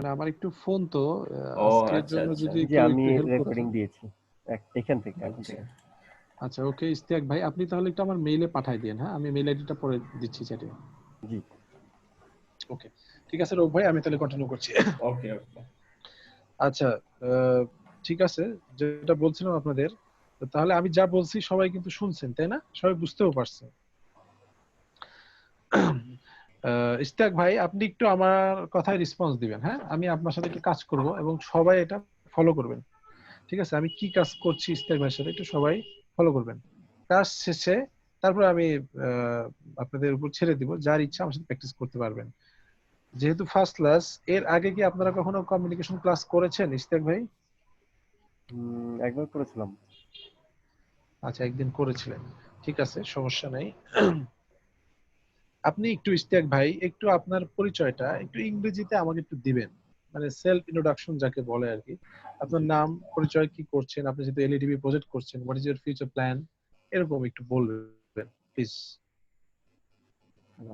মানে আমার একটু ফোন তো ও আজকের আচ্ছা জন্য আচ্ছা। যদি জি, কেউ আমি একটু হেল্প রেকর্ডিং করতেন। দিয়েছি এখান থেকে এখন আচ্ছা থেকে। আচ্ছা ওকে ইশতিয়াক ভাই, আপনি তাহলে একটু আমার মেইলে পাঠাই দিন। হ্যাঁ, আমি মেইল আইডিটা পরে দিচ্ছি চ্যাটে। জি ওকে ঠিক আছে রৌফ ভাই, আমি তাহলে কন্টিনিউ করছি। ওকে ওকে। আচ্ছা ঠিক আছে, যেটা বলছিলাম আপনাদের, তাহলে আমি যা বলছি সবাই কিন্তু শুনছেন তাই না, সবাই বুঝতেও পারছেন। ইশতিয়াক ভাই আপনি একটু আমার কথায় রেসপন্স দিবেন। হ্যাঁ, আমি আপনার সাথে একটু কাজ করব এবং সবাই এটা ফলো করবেন। ঠিক আছে, আমি কি কাজ করছি ইশতিয়াক ভাইয়ের সাথে একটু সবাই ফলো করবেন। কাজ শেষে তারপর আমি আপনাদের উপর ছেড়ে দিব, যার ইচ্ছা আমার সাথে প্র্যাকটিস করতে পারবেন। যেহেতু ফার্স্ট ক্লাস, এর আগে কি আপনারা কখনো কমিউনিকেশন ক্লাস করেছেন ইশতিয়াক ভাই? একবার করেছিলাম। আচ্ছা, একদিন করেছিলেন, ঠিক আছে, সমস্যা নাই। আপনি একটু ইশতিয়াক ভাই একটু আপনার পরিচয়টা একটু ইংরেজিতে আমাকে একটু দিবেন, মানে সেলফ ইন্ট্রোডাকশন যাকে বলে আর কি। আপনার জি, নাম, পরিচয়, কি করছেন আপনি, যেহেতু এলইডিবি প্রজেক্ট করছেন, what is your future plan, এরকম একটু বলবেন প্লিজ।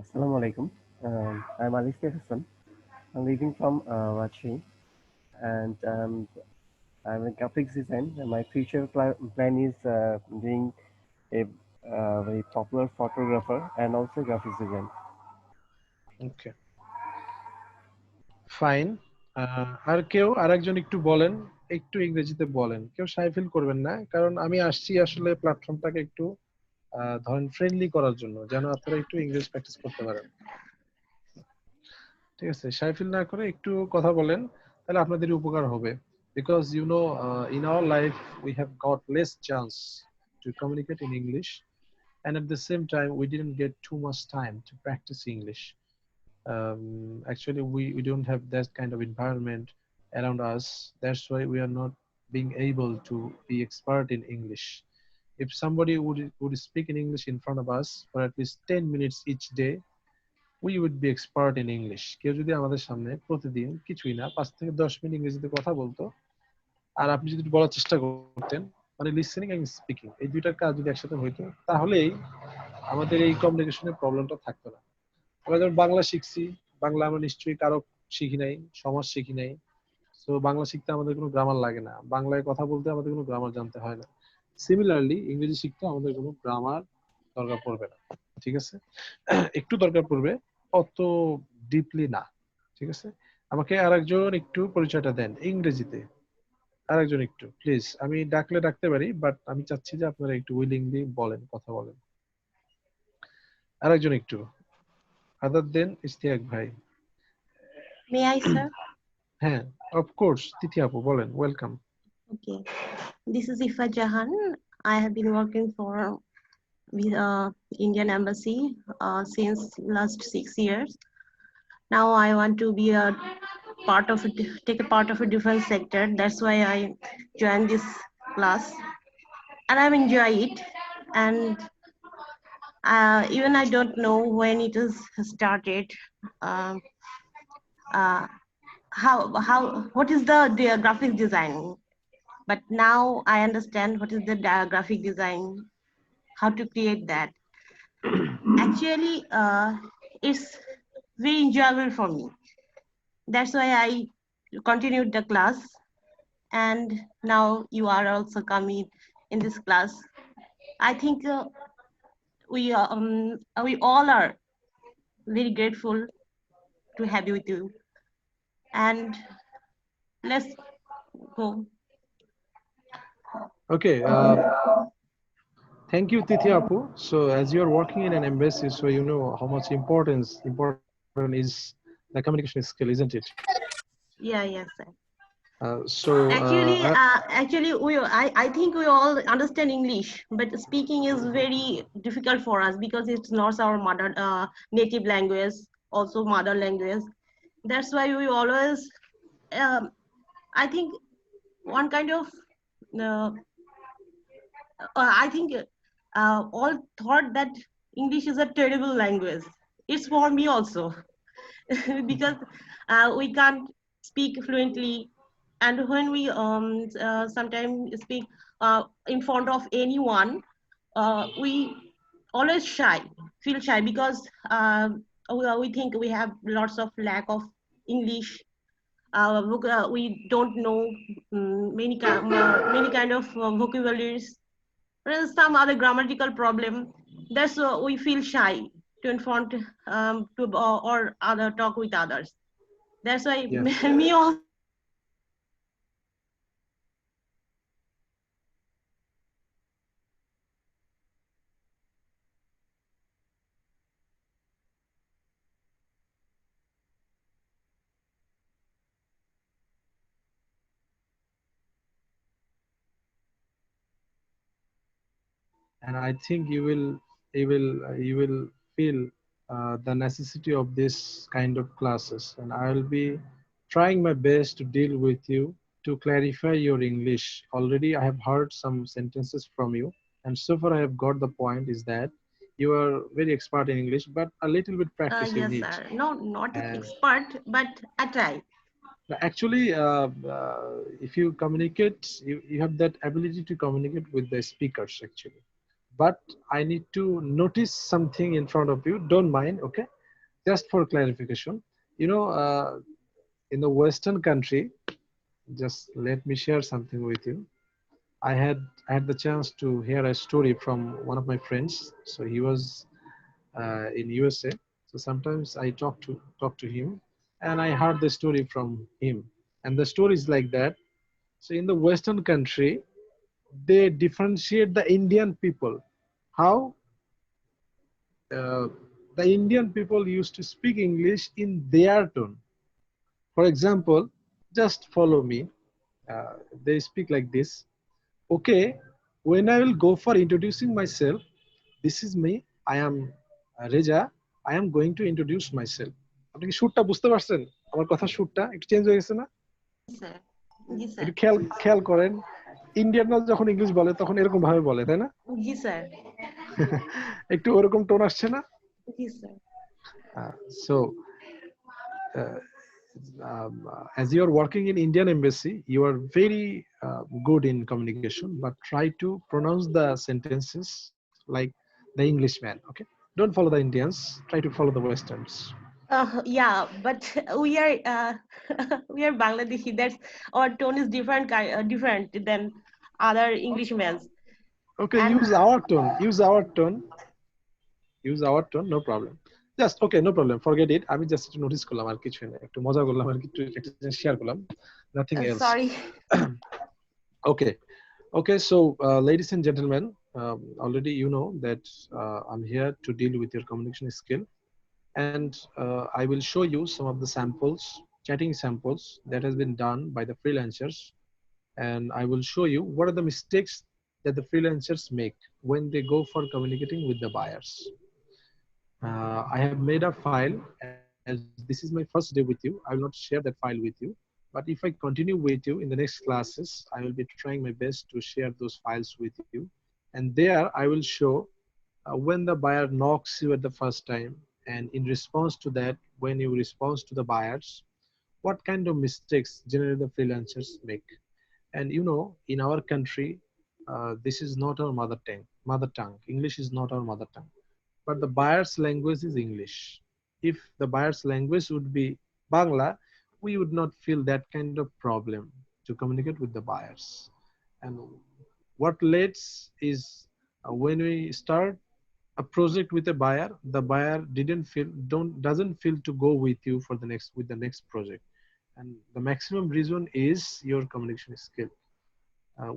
আসসালামু আলাইকুম। I'm Alicia Hassan. I'm living from Rachi, and I'm a graphics design. And my future plan is being a very popular photographer and also graphics design. Okay fine. আর কেউ আরেকজন একটু বলেন, একটু ইংরেজিতে বলেন, কেউ শাই ফিল করবেন না, কারণ আমি আসছি আসলে প্ল্যাটফর্মটাকে একটু ধরেন ফ্রেন্ডলি করার জন্য, যেন আপনারা একটু ইংলিশ প্র্যাকটিস করতে পারেন। ঠিক আছে, শাই ফিল না করে একটু কথা বলেন, তাহলে আপনাদের উপকার হবে। Because you know in our life we have got less chance to communicate in English, and at the same time we didn't get too much time to practice English. Actually we don't have that kind of environment around us. That's why we are not being able to be expert in English. If somebody would speak in English in front of us for at least 10 minutes each day, we would be expert in English. কেউ যদি আমাদের সামনে প্রতিদিন কিছুই না 5 থেকে 10 minute ইংরেজিতে কথা বলতো, আর আপনি যদি বলার চেষ্টা করতেন, মানে লিসেনিং এন্ড স্পিকিং এই দুইটা কাজ যদি একসাথে হইতো, তাহলেই আমাদের এই কমিউনিকেশনের প্রবলেমটা থাকতো না। আমরা যেমন বাংলা শিখছি, বাংলা আমরা নিশ্চয়ই কারো শিখি নাই, সমাজ শিখি নাই। তো বাংলা শিখতে আমাদের কোনো গ্রামার লাগে না, বাংলায় কথা বলতে আমাদের কোনো গ্রামার জানতে হয় না। সিমিলারলি ইংরেজি শিখতে আমাদের কোনো গ্রামার দরকার পড়বে না। ঠিক আছে, একটু দরকার পড়বে, অত ডিপলি না। ঠিক আছে, আমাকে আরেকজন একটু পরিচয়টা দেন ইংরেজিতে, আরেকজন একটু প্লিজ। আমি ডাকলে ডাকতে পারি, বাট আমি চাচ্ছি যে আপনারা একটু উইলিংলি বলেন, কথা বলেন। আরেকজন একটু, আদার দেন ইশতিয়াক ভাই। May I, sir? হ্যাঁ, অফ কোর্স, তিথি আপু বলেন, welcome. Okay. This is Ifa Jahan. I have been working for with Indian Embassy since last 6 years. Now I want to be a part of take a part of a different sector. That's why I joined this class, and I'm enjoy it. And even I don't know when it is started. Um, uh, how what is the graphic design? But now I understand what is the graphic design, how to create that. Actually, it's very enjoyable for me. That's why I continued the class, and now you are also coming in this class. I think we all are very grateful to have you with you, and let's go. Okay, thank you Tithi Apu. So as you are working in an embassy, so you know how much important is the communication skill, isn't it? Yeah, yes, sir. So Actually, I think we all understand English, but speaking is very difficult for us because it's not our mother native language, also mother language. That's why we always, I think, one kind of, I think, all thought that English is a terrible language. It's for me also because we can't speak fluently, and when we sometimes speak in front of anyone, we always feel shy because we think we have lots of lack of English. we don't know many kind of vocabularies, some other grammatical problem. That's we feel shy to inform to or other talk with others. That's why Yes. me also And I think you will feel the necessity of this kind of classes, and I will be trying my best to deal with you to clarify your English. Already I have heard some sentences from you, and so far I have got the point is that you are very expert in English, but a little bit practice you yes need. sir, no, not And expert, but I try. actually, if you communicate, you have that ability to communicate with the speakers actually. But I need to notice something in front of you. Don't mind, okay? Just for clarification, you know, in the Western country, just let me share something with you. I had the chance to hear a story from one of my friends. So he was in USA. So sometimes I talk to him, and I heard the story from him. And the story is like that. So in the Western country, they differentiate the Indian people. How? uh, the Indian people used to speak English in their tone. For example, just follow me. They speak like this. Okay, when I will go for introducing myself, this is me. I am Reja. I am going to introduce myself. আপনি কি সুরটা বুঝতে পারছেন? আমার কথার সুরটা একটু change হয়ে গেছে না? স্যার, জি স্যার, একটু খেয়াল খেয়াল করেন। ইন্ডিয়ানরা যখন ইংলিশ বলে তখন এরকম ভাবে বলে, তাই না? জি স্যার, একটু ওরকম টোন আসছে না? জি sir. So uh, as you are working in Indian embassy, you are very good in communication, but try to pronounce the sentences like the Englishman. Okay, don't follow the Indians. Try to follow the Westerns. Yeah, but we are we are Bangladeshi. That's our tone is different, different than other Englishmen. Okay, And use our tone. Use our tone. Use our tone. No problem. Just okay, no problem. Forget it. আমি just একটু notice করলাম আর কিছু না, একটু মজা করলাম আর কি, একটু একটা জিনিস share করলাম. Nothing else. sorry. Okay. Okay, so ladies and gentlemen, already you know that I'm here to deal with your communication skill, and I will show you some of the samples, chatting samples that has been done by the freelancers, and I will show you what are the mistakes that the freelancers make when they go for communicating with the buyers. I have made a file, as this is my first day with you. I will not share that file with you. But if I continue with you in the next classes, I will be trying my best to share those files with you. And there I will show when the buyer knocks you at the first time, and in response to that, when you respond to the buyers, what kind of mistakes generally the freelancers make. And you know, in our country, this is not our mother tongue. Mother tongue. English is not our mother tongue, but the buyer's language is English. If the buyer's language would be Bangla, we would not feel that kind of problem to communicate with the buyers. And what leads is when we start a project with a buyer, the buyer doesn't feel to go with you for the next project. And the maximum reason is your communication skill.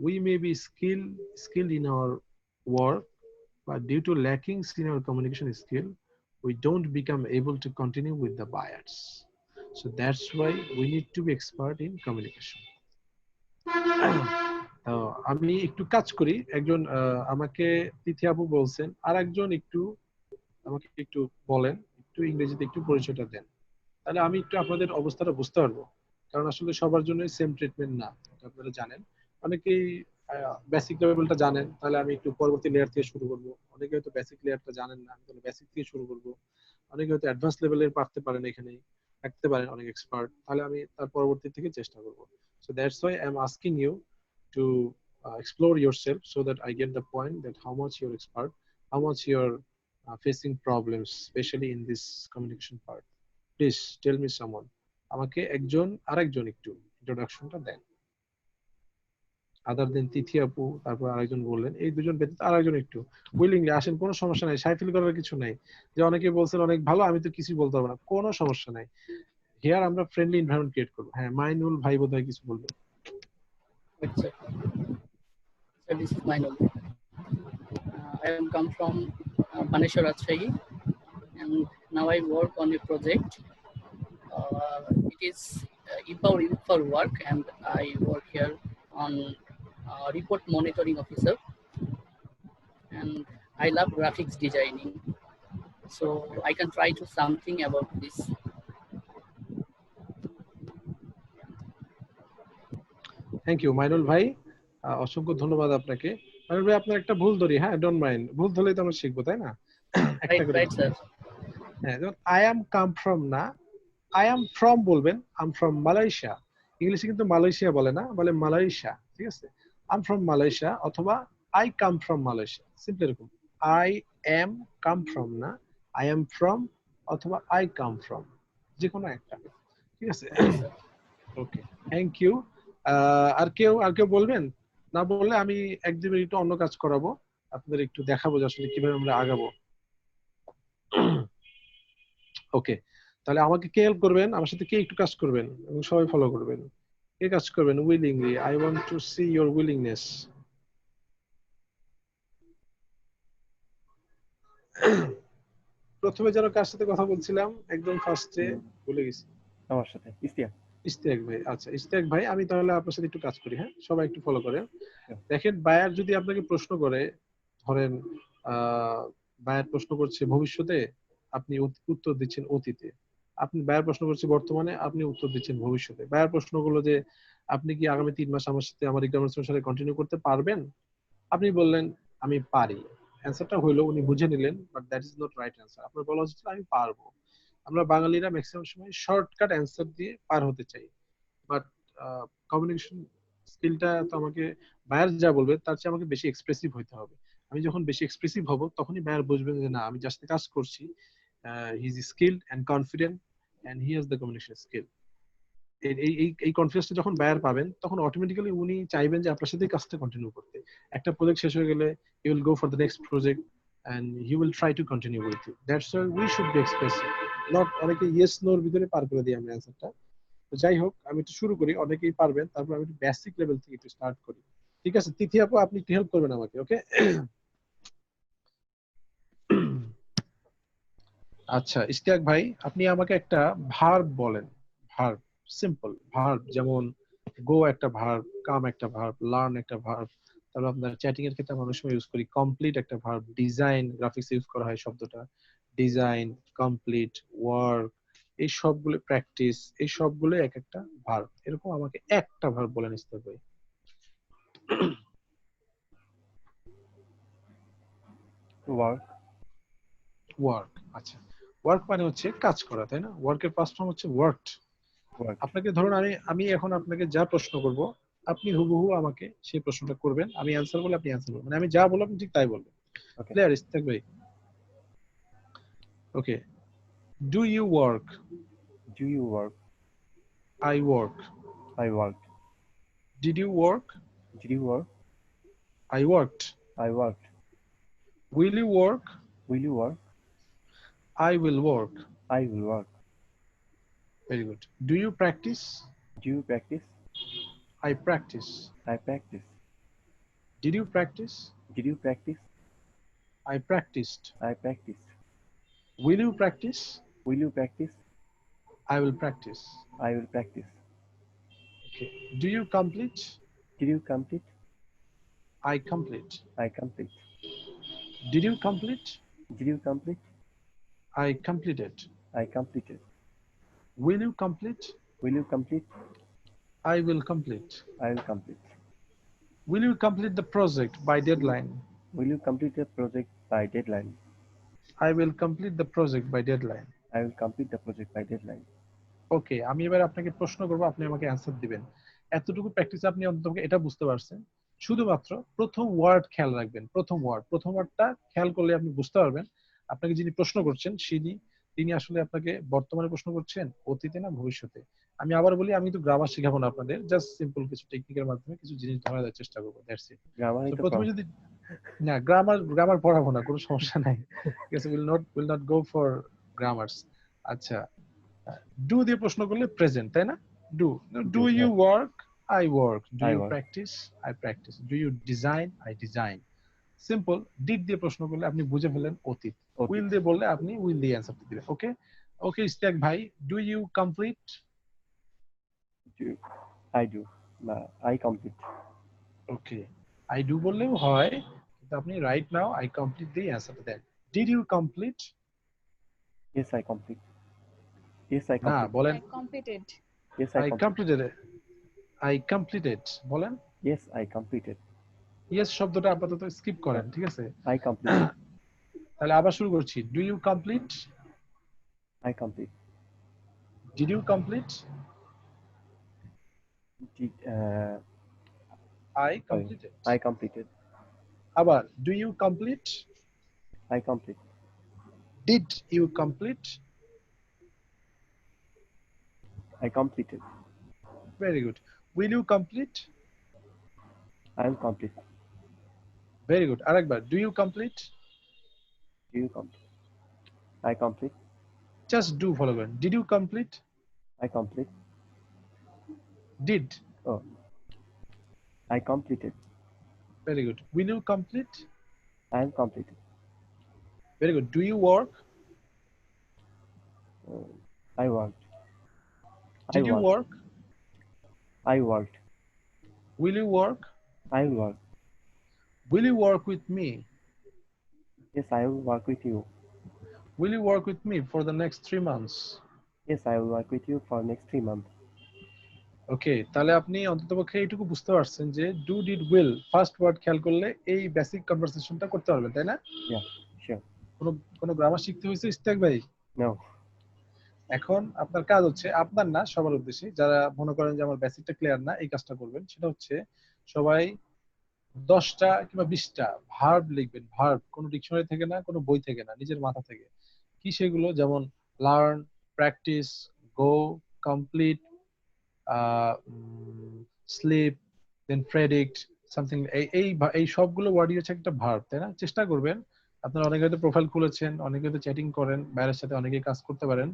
We may be skilled in our work, but due to lacking in our communication skill, we don't become able to continue with the buyers. So that's why we need to be expert in communication. আমি একটু কাজ করি, একজন আমাকে তিথি আপু বলছেন, আর একজন একটু আমাকে একটু বলেন, একটু ইংরেজিতে একটু পরিচয়টা দেন, তাহলে আমি একটু আপনাদের অবস্থাটা বুঝতে পারবো। কারণ আসলে সবার জন্য সেম ট্রিটমেন্ট না, আপনারা জানেন। অনেকেই বেসিক লেভেলটা জানেন, তাহলে আমি একটু পরবর্তী লেয়ার থেকে শুরু করব। অনেকে হয়তো বেসিক লেয়ারটা জানেন না, তাহলে বেসিক থেকে শুরু করব। অনেকে হয়তো অ্যাডভান্স লেভেলের পারতে পারেন, এখানেই থাকতে পারেন অনেক এক্সপার্ট, তাহলে আমি তার পরবর্তী থেকে চেষ্টা করব। So that's why I'm asking you to explore yourself so that I get the point that how much you're expert, how much you're facing problems, especially in this communication part. Please tell me someone. আমাকে একজন আরেকজন একটু ইন্ট্রোডাকশনটা দেন। আদার দেন তিথি আপু, তারপর আরেকজন বললেন, এই দুজন ব্যতীত আরেকজন একটু উইলিংলি আসেন, কোনো সমস্যা নাই, সাই ফিল করার কিছু নাই। যে অনেকে বলছেন অনেক ভালো, আমি তো কিছুই বলতে পারবো না, কোনো সমস্যা নাই। হিয়ার আমরা ফ্রেন্ডলি এনভায়রনমেন্ট ক্রিয়েট করবো। হ্যাঁ, মাইনুল ভাই বোধহয় কিছু বলবে। আচ্ছা, so this is Mainul. I am come from Baneshwar Rajshahi, and now I work on a project. It is Empower Youth for Work, and I work here on report monitoring officer, and I love graphics designing, so I can try to something about this. Thank you Mainul ভাই, অসংখ্য ধন্যবাদ আপনাকে। মাইনুল ভাই আপনার একটা ভুল ধরি, হ্যাঁ ডোন্ট মাইন্ড, ভুল ধরলেই তো আমরা শিখবো তাই না? একটা করে Right, sir. হ্যাঁ, যেমন আই অ্যাম কাম ফ্রম না, আই অ্যাম ফ্রম বলবেন, আই এম ফ্রম মালয়েশিয়া। ইংলিশে কিন্তু মালয়েশিয়া বলে না, বলে মালয়েশিয়া, ঠিক আছে? আই এম ফ্রম মালয়েশিয়া অথবা I come from Malaysia, simply এরকম। আই এম কাম ফ্রম না, আই এম ফ্রম অথবা আই কাম ফ্রম, যে কোনো একটা, ঠিক আছে? ওকে, থ্যাংক ইউ। আর কেউ বলবেন? না বললে আমি এক দু মিনিট অন্য কাজ করাবো, আপনাদের একটু দেখাবো যে আসলে কিভাবে আমরা আগাবো। ওকে, তাহলে আমাকে কে হেল্প করবেন, আমার সাথে কে একটু কাজ করবেন এবং সবাই ফলো করবেন? কে কাজ করবেন willingly? I want to C your willingness. প্রথমে যেন কার সাথে কথা বলছিলাম, একদম ফার্স্টে ভুলে গেছি। আমার সাথে ইস্তিয়াক। ইস্তিয়াক ভাই, আচ্ছা ইস্তিয়াক ভাই, আমি তাহলে আপনার সাথে একটু কাজ করি। হ্যাঁ, সবাই একটু ফলো করেন। দেখেন, বায়ার যদি আপনাকে প্রশ্ন করে, ধরেন বায়ার প্রশ্ন করছে ভবিষ্যতে, আপনি উত্তর দিচ্ছেন অতীতে। আপনি বায়ার প্রশ্ন করছে বর্তমানে, আপনি উত্তর দিচ্ছেন ভবিষ্যতে। বায়ার প্রশ্ন করলো যে আপনি কি আগামী 3 মাস আমার সাথে আমার রিকমেন্ডেশনের সাথে কন্টিনিউ করতে পারবেন? আপনি বললেন আমি পারি। অ্যান্সারটা হইলো উনি বুঝে নিলেন, but that is not right answer. আপনার বলা উচিত আমি পারবো। আমরা বাঙালিরা ম্যাক্সিমাম সময় শর্টকাট অ্যান্সার দিয়ে পার হতে চাই, বাট কমিউনিকেশন স্কিলটা তো আমাকে, বায়ার যা বলবে তার চেয়ে আমাকে বেশি এক্সপ্রেসিভ হইতে হবে। আমি যখন বেশি এক্সপ্রেসিভ হব, তখনই বায়ার বুঝবেন যে না, আমি যার সাথে কাজ করছি, he is skilled and confident and he has the communication skill. এই কনফিডেন্সটা যখন বায়ার পাবেন, তখন অটোমেটিক্যালি উনি চাইবেন যে আপনার সাথে কাজটা কন্টিনিউ করতে। একটা প্রজেক্ট শেষ হয়ে গেলে he will go for the next project and he will try to continue with you. That's why we should be expressive, not অনেকে ইয়েস নোর ভিতরে পার করে দিই আমরা অ্যান্সারটা। তো যাই হোক, আমি একটু শুরু করি, অনেকেই পারবেন, তারপর আমি একটু বেসিক লেভেল থেকে একটু স্টার্ট করি। ঠিক আছে, তিথি আপু আপনি একটু হেল্প করবেন আমাকে, ওকে? আচ্ছা ইশতিয়াক ভাই, আপনি আমাকে একটা ভার্ব বলেন। ভার্ব, সিম্পল ভার্ব, যেমন গো একটা ভার্ব, কাম একটা ভার্ব, লার্ন একটা ভার্ব, তারপর আপনার চ্যাটিং এর ক্ষেত্রে আমরা অনেক সময় ইউজ করি কমপ্লিট একটা ভার্ব, ডিজাইন, গ্রাফিক্স ইউজ করা হয় শব্দটা, ডিজাইন, কমপ্লিট, ওয়ার্ক, এই সবগুলো, প্র্যাকটিস, এই সবগুলো এক একটা ভার্ব। এরকম আমাকে একটা ভার্ব বলেন ইশতিয়াক ভাই। ওয়ার্ক। ওয়ার্ক, আচ্ছা। ওয়ার্ক মানে হচ্ছে কাজ করা, তাই না? ওয়ার্কের পাস্ট ফর্ম হচ্ছে ওয়ার্কড। আপনাকে ধরুন আমি এখন আপনাকে যা প্রশ্ন করব, আপনি হুবহু আমাকে সেই প্রশ্নটা করবেন, আমি অ্যান্সার বলে আপনি অ্যান্সার বলবেন, মানে আমি যা বলবো আপনি ঠিক তাই বলবেন। ক্লিয়ার ইশতিয়াক ভাই? Okay, do you work? Do you work? I work. I work. Did you work? Did you work? I worked. I worked. Will you work? Will you work? I will work. I will work. Very good. Do you practice? Do you practice? I practice. I practice. Did you practice? Did you practice? I practiced. I practiced. Will you practice? Will you practice? I will practice. I will practice. Okay. Do you complete? Did you complete? I complete. I complete. Did you complete? Did you complete? I completed. I completed. Will you complete? Will you complete? I will complete. I will complete. Will you complete the project by deadline? Will you complete the project by deadline? I will complete the project by deadline. I will complete the project by deadline. ওকে, আমি এবার আপনাকে প্রশ্ন করব, আপনি আমাকে answer দিবেন। এতটুকু practice আপনি অন্তত এটা বুঝতে পারছেন। শুধুমাত্র প্রথম ওয়ার্ড খেয়াল রাখবেন, প্রথম ওয়ার্ডটা খেয়াল করলে আপনি বুঝতে পারবেন আপনাকে যিনি প্রশ্ন করছেন তিনি আসলে আপনাকে বর্তমানে প্রশ্ন করছেন, অতীতে না ভবিষ্যতে? আমি আবার বলি, আমি তো গ্রামার শেখাবো না আপনাদের, জাস্ট সিম্পল কিছু টেকনিকের মাধ্যমে কিছু জিনিস ধরা দেওয়ার চেষ্টা করবো, দ্যাটস ইট। গ্রামারই তো তো প্রথমে কম। যদি না, গ্রামার পড়াবো না, কোনো সমস্যা নাই, ঠিক আছে, will not go for grammars. আচ্ছা, ডু দিয়ে প্রশ্ন করলে প্রেজেন্ট, তাই না? ডু ইউ হ্যাঁ, work, I work. Do I you work. Practice, I practice. Do you design, I design. Simple. Did দিয়ে প্রশ্ন করলে আপনি বুঝে ফেলেন অতীত। অতীত। উইল দিয়ে বললে আপনি উইল দিয়ে অ্যান্সার দিবেন। ওকে ওকে ইস্তাক ভাই, do you complete? Do- I do. I complete. Okay, I do বললেও হয়, কিন্তু আপনি রাইট নাও আই কমপ্লিট দিয়ে অ্যান্সারটা দেন। Did you complete? Yes, I complete. Yes, I না, complete. বলেন I completed. Yes, I I complete. Completed. I completed বলেন। Yes, I completed. ইয়েস শব্দটা আপাতত স্কিপ করেন, ঠিক আছে? I completed. তাহলে আবার শুরু করছি। Do you complete? I complete. Did you complete? Did, I sorry, completed. I completed. আবার do you complete? I complete. Did you complete? I completed. Very good. Will you complete? I will complete. Very good. আরেকবার, do you complete? Do you complete? I complete. Just do follow করেন। Did you complete? I complete. Did. Oh, I completed. Very good. Will you complete? I am completed. Very good. Do you work? I worked. I did you worked. Work? I worked. Will you work? I will work. Will you work with me? Yes, I will work with you. Will you work with me for the next 3 months? Yes, I will work with you for next 3 months. Okay, তাহলে আপনি অন্ততপক্ষে এইটুকু বুঝতে পারছেন যে do, did, will first word খেয়াল করলে এই বেসিক কনভারসেশনটা করতে পারবেন, তাই না? Yeah, sure. কোনো গ্রামার শিখতে হয়েছে ইস্তাক ভাই? No. এখন আপনার কাজ হচ্ছে, আপনার না সবার উদ্দেশ্যে, যারা মনে করেন যে আমার বেসিকটা ক্লিয়ার না, এই কাজটা করবেন। সেটা হচ্ছে সবাই 10টা কিংবা 20টা ভার্ব লিখবেন। ভার্ব, কোনো ডিকশনারি থেকে না, কোনো বই থেকে না, নিজের মাথা থেকে। কি সেগুলো? যেমন লার্ন, প্র্যাকটিস, গো, কমপ্লিট, স্লিপ, দেন প্রেডিক্ট, সামথিং। এই সবগুলো ওয়ার্ডই হচ্ছে একটা ভার্ব, তাই না? চেষ্টা করবেন, আপনারা অনেকে হয়তো প্রোফাইল খুলেছেন, অনেকে হয়তো চ্যাটিং করেন, বাইরের সাথে অনেকেই কাজ করতে পারেন,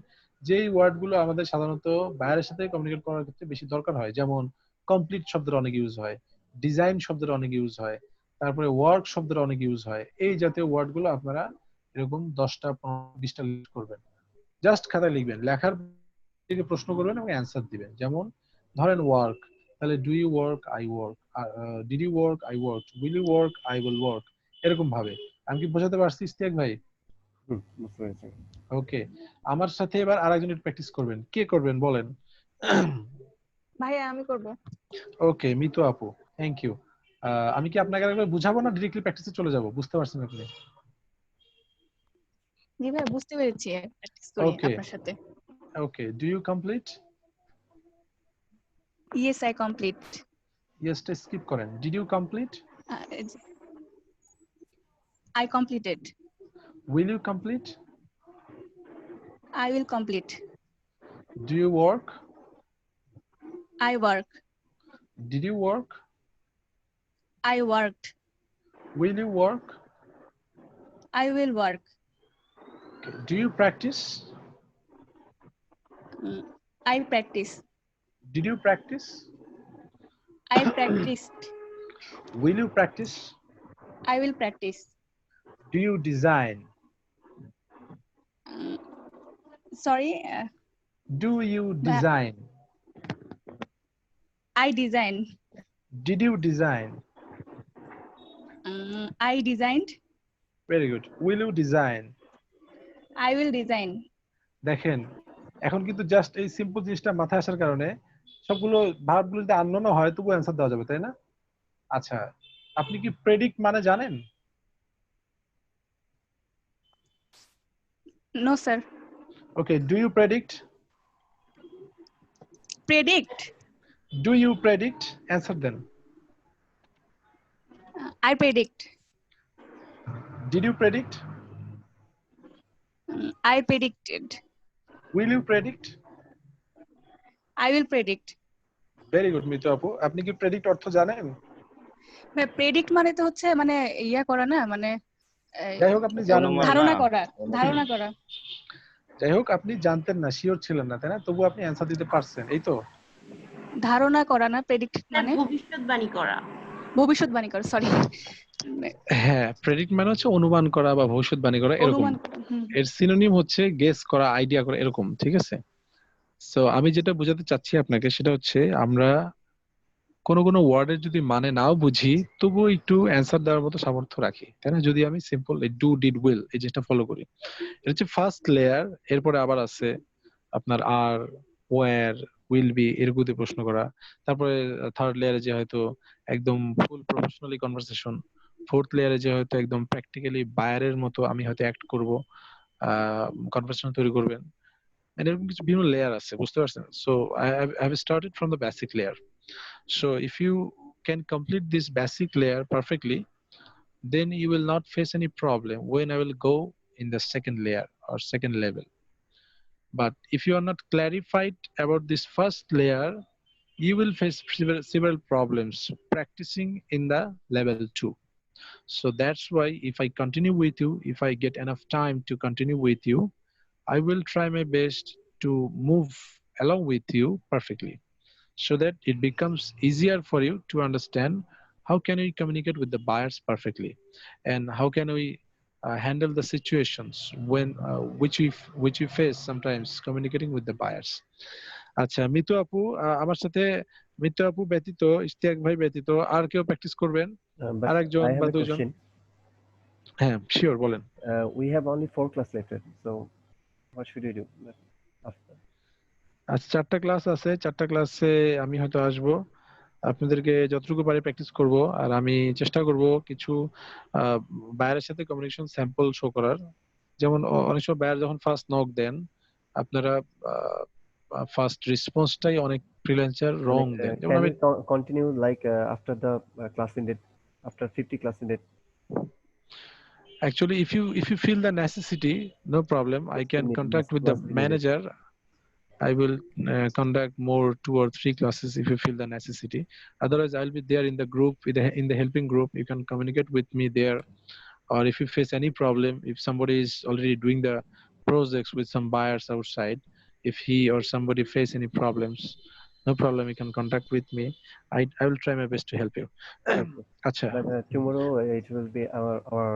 যেই ওয়ার্ডগুলো আমাদের সাধারণত বাইরের সাথে কমিউনিকেট করার ক্ষেত্রে বেশি দরকার হয়। যেমন কমপ্লিট শব্দটা অনেক ইউজ হয়, ডিজাইন শব্দটা অনেক ইউজ হয়, তারপরে ওয়ার্ক শব্দটা অনেক ইউজ হয়। এই জাতীয় ওয়ার্ডগুলো আপনারা এরকম 10টা 15-20টা লিস্ট করবেন, জাস্ট খাতায় লিখবেন, লেখার থেকে প্রশ্ন করবেন এবং অ্যান্সার দিবেন। যেমন ধরেন ওয়ার্ক, তাহলে do you work, I work. Did you work, I work. Will you work, I will work. এরকম ভাবে। আমি কি বোঝাতে পারছি ইস্তিয়াক ভাই? বুঝতে পেরেছি। ওকে, আমার সাথে এবার আরেকজন প্র্যাকটিস করবেন। কে করবেন বলেন? ভাইয়া আমি করব। ওকে, মিতু আপু, থ্যাংক ইউ। আমি কি আপনাকে আরেকবার বুঝাবো না ডিরেক্টলি প্র্যাকটিসে চলে যাব? বুঝতে পারছেন আপনি? জি ভাই, বুঝতে পেরেছি, প্র্যাকটিস করি ওকে আপনার সাথে। Okay, do you complete? Yes, I complete. ইয়েসটা স্কিপ করেন। Did you complete? I completed. Will you complete? I will complete. Do you work? I work. Did you work? I worked. Will you work? I will work. Do you practise? I practice. Did you practise? I practiced. Will you practise? I will practice. Do you design? Sorry, do you design? I design. Did you design? I designed. Very good. Will you design? I will design. দেখেন, এখন কিন্তু just এই simple জিনিসটা মাথায় আসার কারণে সবগুলো ভার্বগুলো যদি আননোন হয় তবু অ্যান্সার দেওয়া যাবে, তাই না? আচ্ছা, আপনি কি প্রেডিক্ট মানে জানেন? No, sir. Okay, do you predict? Predict. Do you predict? Answer then. I predict. Did you predict? I predicted. Will you predict? I will predict. Very good Mitu আপু, আপনি কি প্রেডিক্ট অর্থ জানেন? প্রেডিক্ট মানে তো হচ্ছে মানে ইয়া করা না, মানে যাই হোক আপনি জানেন না, ধারণা করা, ধারণা করা। যাই হোক আপনি জানতেন না, শিওর ছিলেন না, তাই না? তবু আপনি অ্যানসার দিতে পারছেন, এই তো। ধারণা করা না, প্রেডিক্ট মানে ভবিষ্যৎবাণী করা। ভবিষ্যৎবাণী করা, সরি। হ্যাঁ, প্রেডিক্ট মানে হচ্ছে অনুমান করা বা ভবিষ্যৎবাণী করা, এরকম। অনুমান করা। এর সিনোনিম হচ্ছে গেস করা, আইডিয়া করা, এরকম, ঠিক আছে? সো আমি যেটা বোঝাতে চাচ্ছি আপনাকে সেটা হচ্ছে আমরা কোনো কোনো ওয়ার্ডের যদি মানে নাও বুঝি তবুও একটু অ্যান্সার দেওয়ার মতো সামর্থ্য রাখি, তাই না? যদি আমি সিম্পল ডু ডিড উইল এই জিনিসটা ফলো করি, এটা হচ্ছে ফার্স্ট লেয়ার। এরপরে আবার আছে আপনার আর, ওয়্যার, উইল বি, এরকম দিয়ে প্রশ্ন করা। তারপরে থার্ড লেয়ারে যে হয়তো একদম ফুল প্রফেশনালি কনভারসেশন। ফোর্থ লেয়ারে যে হয়তো একদম প্র্যাকটিক্যালি বায়ারের মতো আমি হয়তো অ্যাক্ট করব, কনভারসেশন তৈরি করবেন। এরকম কিছু বিভিন্ন লেয়ার আছে, বুঝতে পারছেন? So I have started from the basic layer. So if you can complete this basic layer perfectly, then you will not face any problem when I will go in the second layer or second level. But if you are not clarified about this first layer, you will face several problems practicing in the level 2. So that's why if I continue with you, if I get enough time to continue with you, I will try my best to move along with you perfectly, so that it becomes easier for you to understand how can we communicate with the buyers perfectly, and how can we handle the situations when which we face sometimes communicating with the buyers. আচ্ছা মিতু আপু, আমার সাথে মিতু আপু ব্যতীত, ইশতিয়াক ভাই ব্যতীত আর কেউ practice করবেন? আরেকজন বা দুইজন? হ্যাঁ শিওর, বলেন। We have only 4 class left, so what should we do after? আচ্ছা 4টা ক্লাস আছে, 4টা ক্লাসে আমি হয়তো আসবো, আপনাদেরকে যতটুকু পারি প্র্যাকটিস করব। আর আমি চেষ্টা করব কিছু বায়ারের সাথে কমিউনিকেশন স্যাম্পল শো করার। যেমন অনেক সময় বায়ার যখন ফার্স্ট নক দেন, আপনারা ফার্স্ট রেসপন্সটাই অনেক ফ্রিল্যান্সার রং দেন। যেমন আমি continue like after the class ended, after 50 class ended. Actually, if you feel the necessity, no problem. I can contact with the manager. I will conduct more 2 or 3 classes if you feel the necessity. Otherwise, I'll be there in the group, in the helping group. You can communicate with me there. Or if you face any problem, if somebody is already doing the projects with some buyers outside, if he or somebody face any problems, no problem, you can contact with me. I will try my best to help you. Acha. But tomorrow it will be our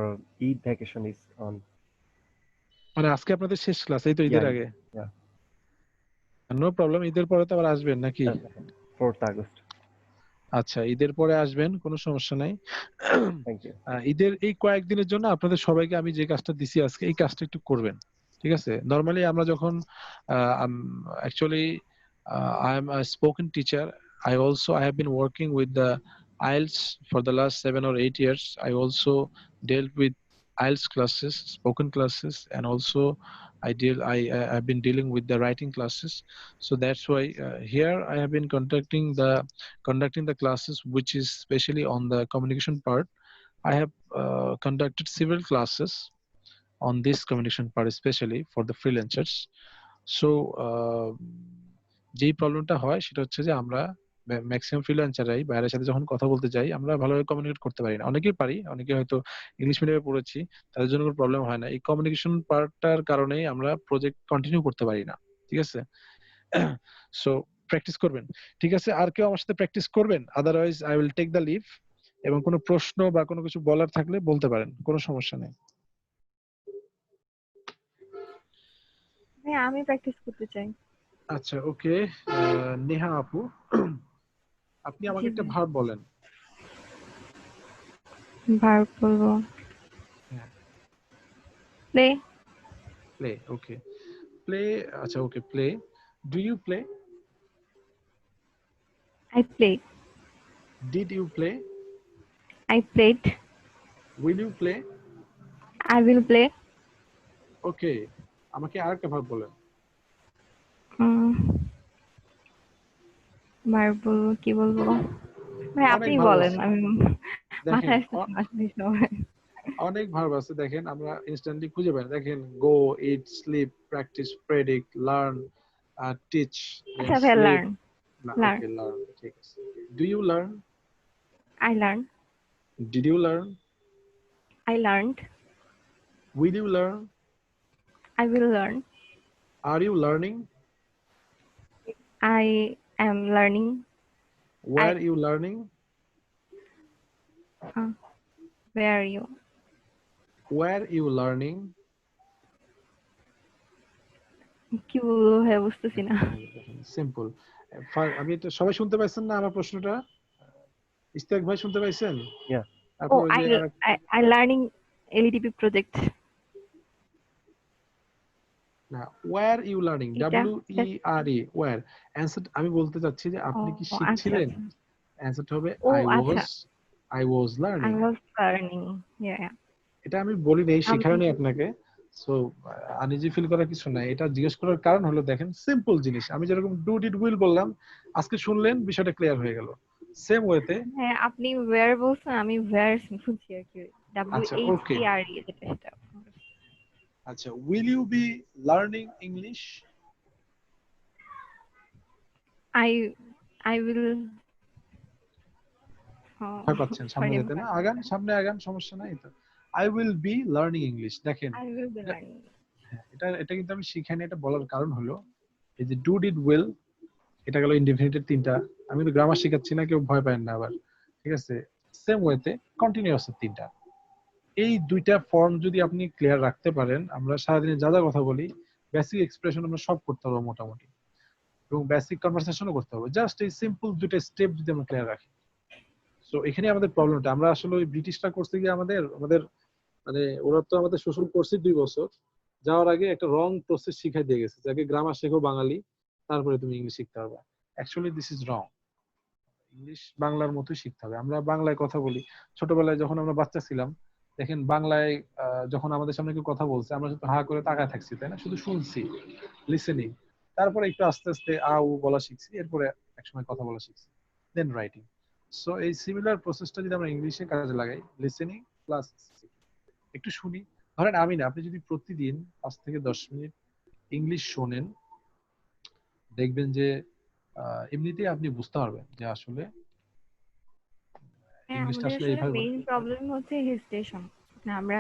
Eid vacation is on. মানে আজকে আপনাদের শেষ class, এই তো ঈদের আগে? No problem, ঈদের পরে তো আবার আসবেন নাকি? 4th August. আচ্ছা ঈদের পরে আসবেন, কোনো সমস্যা নাই। Thank you. ঈদের এই কয়েকদিনের জন্য আপনাদের সবাইকে আমি যে কাজটা দিছি আজকে, এই কাজটা একটু করবেন, ঠিক আছে? নরমালি আমরা যখন actually I am a spoken teacher. I have been working with the IELTS for the last 7 or 8 years. I also dealt with IELTS classes, spoken classes, and also I've been dealing with the writing classes. So that's why here I have been conducting the classes which is especially on the communication part. I have conducted several classes on this communication part, especially for the freelancers. So যেই প্রবলেমটা হয় সেটা হচ্ছে যে আমরা maximum ফ্রিল্যান্সাররাই বাইরের সাথে যখন কথা বলতে যাই, আমরা ভালোভাবে কমিউনিকেট করতে পারি না। অনেকেই পারি, অনেকে হয়তো ইংলিশ মিডিয়ামে পড়েছি, তাদের জন্য কোনো প্রবলেম হয় না। এই কমিউনিকেশন পার্টটার কারণেই আমরা প্রজেক্ট কন্টিনিউ করতে পারি না, ঠিক আছে? সো প্র্যাকটিস করবেন, ঠিক আছে? আর কেউ আমার সাথে প্র্যাকটিস করবেন? Otherwise I will take the leave. এবং কোনো প্রশ্ন বা কোনো কিছু বলার থাকলে বলতে পারেন, কোনো সমস্যা নেই। হ্যাঁ আমি প্র্যাকটিস করতে চাই। আচ্ছা ওকে, নেহা আপু আপনি আমাকে একটা ভার্ব বলেন। ভার্ব বলবো প্লে। Play, okay play. আচ্ছা okay play. Do you play? I played. Did you play? I played. Will you play? I will play. ওকে, আমাকে আর একটা ভার্ব বলেন। ভার্ব বলবো, কি বলবো ভাই? আপনি বলেন, আমি মাথায় আসতেছে না। অনেক ভার্ব আছে দেখেন, আমরা ইনস্ট্যান্টলি খুঁজে পাই না। দেখেন go, eat, sleep, practise, predict, learn, teach, then আচ্ছা ভাইয়া স্লিপ। learn না, learn ওকে, লার্ন ঠিক আছে। Do you learn? I learn did you learn? I learned will you learn? I will learn are you learning? I am learning where I you learning? where are you where you learning? কি বলবো ভাইয়া বুঝতেছি না simple. আমি এটা সবাই শুনতে পাইছেন না আমার প্রশ্নটা? ইস্তাক ভাই শুনতে পাইছেন? Yeah. তারপর oh ওই যে I learning LEDP project না, ওয়্যার ইউ লার্নিং, এটা WERE, ওয়্যার। অ্যানসার আমি বলতে চাচ্ছি যে আপনি কি আচ্ছা শিখছিলেন? আচ্ছা অ্যানসারটা হবে ও আই আচ্ছা ওয়াজ I learning. was learning yeah এটা আমি বলি নাই, আমি শেখানো নেই আপনাকে। সো আনইজি ফিল করার কিছু নাই। এটা জিজ্ঞেস করার কারণ হলো দেখেন সিম্পল জিনিস, আমি যেরকম ডু ডিড উইল বললাম, আজকে শুনলেন বিষয়টা ক্লিয়ার হয়ে গেল। সেম ওয়েতে হ্যাঁ আপনি where বলছেন আমি where শুনছি আর কি আচ্ছা ওকে, WHERE যেটা সেটা আচ্ছা will you be learning English? I will ভয় পাচ্ছেন সামনে sorry যেতে না? আগান, সামনে আগান, সমস্যা নাই তো। I will be learning English. দেখেন I will be learning এটা এটা কিন্তু আমি শিখাইনি, এটা বলার কারণ হলো এই যে ডু ডিড উইল, এটা গেল ইনডিফিনিটের তিনটা। আমি কিন্তু গ্রামার শেখাচ্ছি না, কেউ ভয় পায় না আবার, ঠিক আছে? সেম ওয়েতে কন্টিনিউয়াসের তিনটা। এই দুইটা ফর্ম যদি আপনি ক্লিয়ার রাখতে পারেন, আমরা সারাদিনে যা যা কথা বলি, বেসিক এক্সপ্রেশন আমরা সব করতে পারবো মোটামুটি, এবং বেসিক কনভারসেশনও করতে হবে। জাস্ট এই সিম্পল দুইটা স্টেপ যদি আমরা ক্লিয়ার রাখি। সো এখানে আমাদের প্রবলেমটা, আমরা আসলে ওই ব্রিটিশরা করতে গিয়ে আমাদের আমাদের মানে ওরা তো আমাদের শোষণ করছে 2 বছর, যাওয়ার আগে একটা রং প্রসেস শিখাই দিয়ে গেছে, যাকে গ্রামার শেখো বাঙালি, তারপরে তুমি ইংলিশ শিখতে পারবা। Actually this is wrong. English বাংলার মতোই শিখতে হবে। আমরা বাংলায় কথা বলি, ছোটবেলায় যখন আমরা বাচ্চা ছিলাম, দেখেন বাংলায় যখন আমাদের সামনে কেউ কথা বলছে, আমরা শুধু হা করে তাকায় থাকছি, তাই না? শুধু শুনছি, লিসেনিং। তারপরে একটু আস্তে আস্তে আ উ বলা শিখছি, এরপরে একসময় কথা বলা শিখছি, দেন রাইটিং। সো এই সিমিলার প্রসেসটা যদি আমরা ইংলিশে কাজে লাগাই, লিসেনিং প্লাস একটু শুনি। ধরেন আমি না, আপনি যদি প্রতিদিন 5 থেকে 10 মিনিট ইংলিশ শোনেন, দেখবেন যে এমনিতেই আপনি বুঝতে পারবেন যে আসলে হ্যাঁ ইংলিশটা আমাদের আসলে আসলে এইভাবে মেইন প্রবলেম হচ্ছে হেজিটেশন আমরা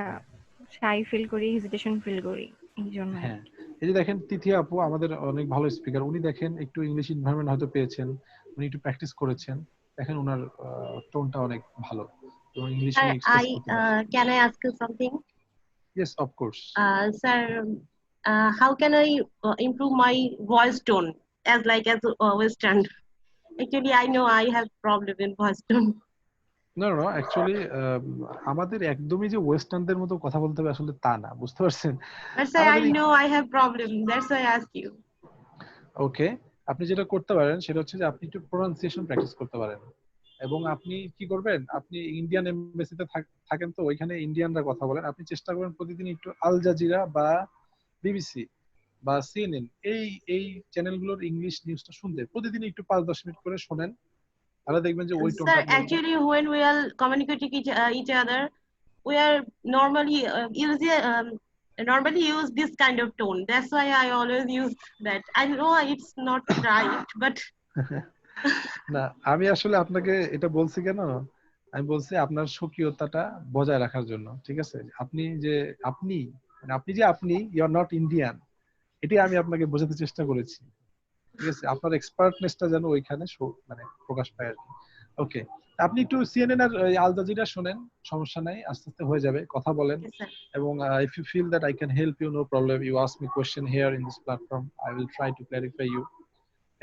শাই ফিল করি হেজিটেশন ফিল করি এই জন্য হ্যাঁ, এই যে দেখেন তিথি আপু আমাদের অনেক ভালো স্পিকার, উনি দেখেন একটু ইংলিশ এনভায়রনমেন্ট হয়তো পেয়েছেন, উনি একটু প্র্যাকটিস করেছেন, দেখেন ওনার টোনটা অনেক ভালো, এবং ইংলিশ উনি Sir, এক্সপ্রেস করতে পারছেন। can I ask you something? Yes, of course. Sir, how can I improve my voice tone as Western? Actually, I know I have problem in voice tone. না না, অ্যাকচুয়ালি আমাদের একদমই যে ওয়েস্টার্নদের মতো কথা বলতে হবে আসলে তা না, বুঝতে পারছেন? But sir, I আমাদের know I have problem. That's why I ask you. ওকে, আপনি যেটা করতে পারেন সেটা হচ্ছে যে আপনি একটু প্রোনাউন্সিয়েশন প্র্যাকটিস করতে পারেন, এবং আপনি কি করবেন, আপনি ইন্ডিয়ান এমবাসিতে থাকেন, তো ওইখানে ইন্ডিয়ানরা কথা বলেন, আপনি চেষ্টা করবেন প্রতিদিন একটু আল জাজিরা বা বিবিসি বা সিএনএন এই এই চ্যানেলগুলোর ইংলিশ নিউজটা শুনতে প্রতিদিন একটু 5-10 মিনিট করে শোনেন, তাহলে দেখবেন যে ওই টোনটা Sir, আপনার মধ্যে। actually, when we are communicating each other, we are normally use this kind of tone. That's why I always use that. I know it's not right, but না, আমি আসলে আপনাকে এটা বলছি কেন, আমি বলছি আপনার স্বকীয়তাটা বজায় রাখার জন্য, ঠিক আছে? আপনি মানে আপনি যে আপনি, ইউ আর নট ইন্ডিয়ান, এটাই আমি আপনাকে বোঝাতে চেষ্টা করেছি, ঠিক আছে? আপনার এক্সপার্টনেসটা যেন ওইখানে মানে প্রকাশ পায় আর কি। ওকে, আপনি একটু সিএনএন আর আল জাজিরা শোনেন, সমস্যা নাই, আস্তে আস্তে হয়ে যাবে, কথা বলেন। yes, sir. এবং if you feel that I can help you, no problem, you ask me question here in this platform, I will try to clarify you.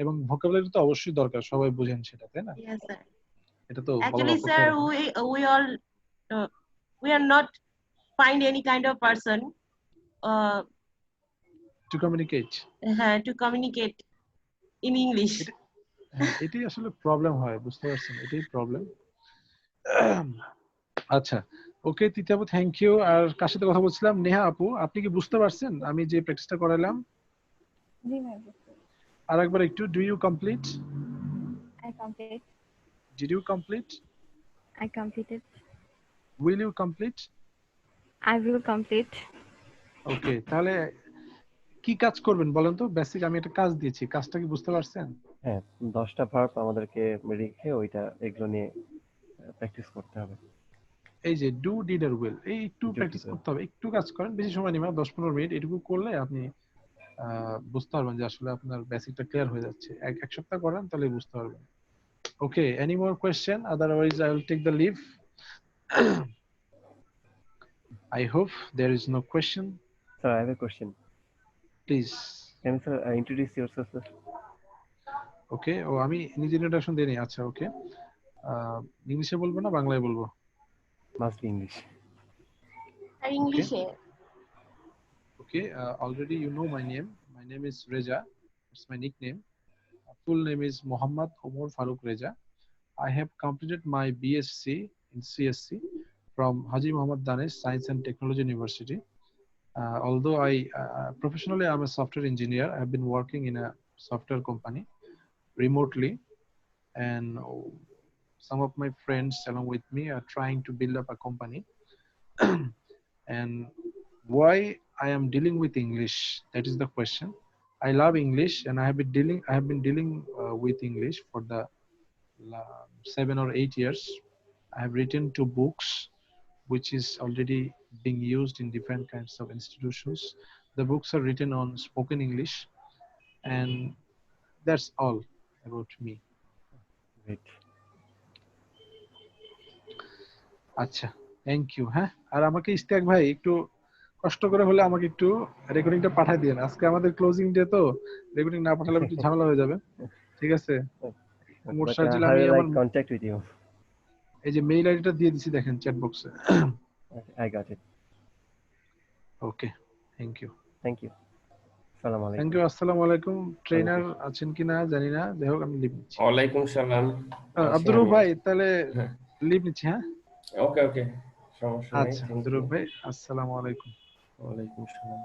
এবং ভোকাবুলারি তো অবশ্যই দরকার, সবাই বুঝেন সেটা, তাই না? Yes, sir. এটা তো বলার Actually, অপেক্ষা sir, রাখে না। we are not find any kind of person uh, to communicate, to communicate in English. হ্যাঁ এটাই আসলে প্রবলেম হয়, বুঝতে পারছেন? এটাই প্রবলেম। আচ্ছা, ওকে তিথি আপু, থ্যাংক ইউ। আর কার সাথে কথা বলছিলাম? নেহা আপু, আপনি কি বুঝতে পারছেন আমি যে প্র্যাকটিসটা করালাম? জি ভাই আর একবার একটু, do you complete, I complete did you complete, I completed will you complete, I will complete. Okay, তাহলে কি কাজ করবেন বলেন তো? বেসিক আমি একটা কাজ দিয়েছি, কাজটা কি বুঝতে পারছেন? হ্যাঁ, 10টা ভার্ব আমাদেরকে রেখে এগুলো নিয়ে প্র্যাকটিস করতে হবে। এই যে ডু, ডিড আর উইল, এই একটু Do, প্র্যাকটিস did, will. করতে হবে, একটু কাজ করেন, বেশি সময় নেবে না, 10-15 মিনিট। এটুকু করলে আপনি বুঝতে পারবেন যে আসলে আপনার বেসিকটা ক্লিয়ার হয়ে যাচ্ছে। এক সপ্তাহ করেন তাহলে বুঝতে পারবেন। Okay, any more question? Otherwise I will take the leave. I hope there is no question. Sir, I have a question. Please. Can you, sir, introduce yourself, sir? ওকে, ও আমি নিজে ইন্ট্রোডাকশন দিই নি। আচ্ছা, ওকে, ইংলিশে বলবো না বাংলায় বলবো? Must be English. English. Okay, already you know my name. My name is Reza. It's my nickname. Full name is Muhammad Omar Farooq Reza. I have completed my BSc in CSC from Haji Muhammad Danesh Science and Technology University. Although professionally I'm a software engineer, I have been working in a software company remotely, and some of my friends along with me are trying to build up a company. And why I am dealing with English, that is the question. I love English, and I have been dealing with English for the 7 or 8 years. I have written 2 books which is already being used in different kinds of institutions. The books are written on spoken English, and that's all about me. Great. আচ্ছা, thank you. হ্যাঁ, আর আমাকে ইস্তিয়াক ভাই একটু কষ্ট করে হলে আমাকে একটু রেকর্ডিংটা পাঠিয়ে দিন। আজকে আমাদের ক্লোজিং ডে, তো রেকর্ডিং না পাঠালে একটু ঝামেলা হয়ে যাবে। ঠিক আছে? মোট But সার্জিল how আমি will I আমার contact with you? এই যে মেইল আইডিটা দিয়ে দিছি, দেখেন চ্যাট বক্সে। I got it. Okay, thank you. Thank you. Assalamu thank alaikum. You. আসসালামু আলাইকুম। ট্রেনার আছেন কিনা জানি না, যাই হোক আমি লিভ নিচ্ছি। ওয়ালাইকুম সালাম। আব্দুর রউফ ভাই, তাহলে লিভ নিচ্ছি। হ্যাঁ, ওকে ওকে, সমস্যা নেই। আচ্ছা আব্দুর রউফ ভাই, আসসালামু আলাইকুম। ওয়ালাইকুম সালাম।